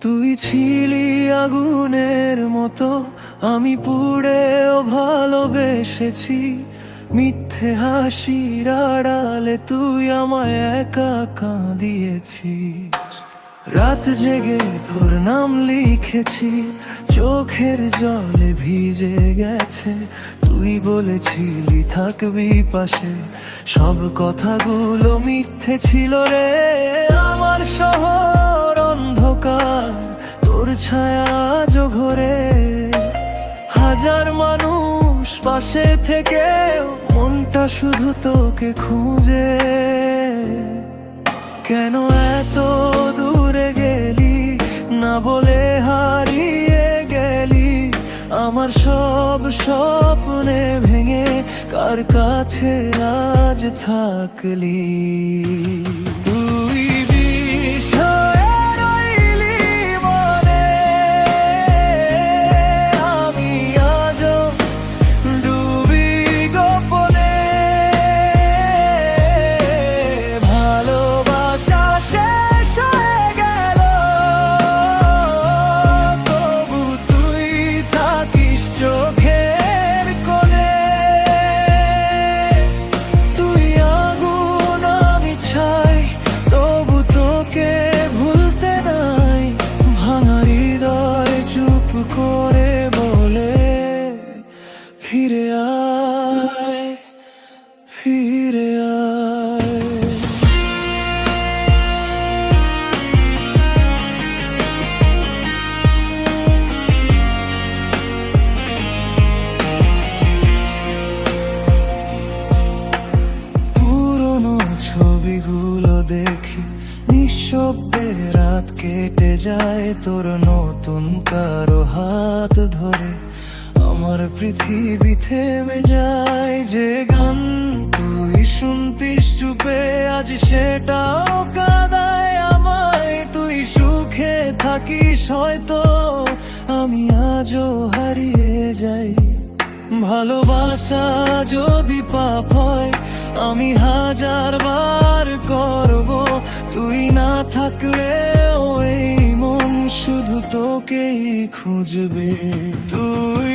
তুই ছিলি আগুনের মতো, আমি পুড়েও ভালোবেসেছি। মিথ্যে হাসির আড়ালে তুই আমায় একা কাঁদিয়েছিস। রাত জেগে তোর নাম লিখেছি, চোখের জলে ভিজে গেছে। তুই বলেছিলি থাকবি পাশে, সব কথাগুলো মিথ্যে ছিল রে। আমার শহর অন্ধকার, তোর ছায়া আজ ঘরে। হাজার মানুষ পাশে থেকে মনটা শুধু তোকে খুঁজে। কেন এত দূরে গেলি, না বলে হারিয়ে গেলি। আমার সব স্বপ্নে ভেঙে কার কাছে আজ থাকলি। তুই বিষ হয়ে রইলি মনে, আমি আজও ডুবি গোপনে। ভালোবাসা শেষ হয়ে গেল, তবু তুই থাকিস চোখের কোণে। তুই আগুন আমি ছাই, তবু তোকে ভুলতে নাই। ভাঙা হৃদয় চুপ করে বলে, ফিরে আয়, ফিরে আয়। পুরনো ছবিগুলো দেখি, নিঃশব্দে রাত কেটে যায়। তোর নতুন কারো হাত ধরে আমার পৃথিবী থেমে যায়। যে গান তুই শুনতিস চুপে, আজ সেটাও কাঁদায় আমায়। তুই সুখে থাকিস হয়তো, আমি আজও হারিয়ে যাই। ভালোবাসা যদি পাপ হয়, আমি হাজার বার করব। তুই না থাকলেও এই মন শুধু তোকেই খুঁজবে। তুই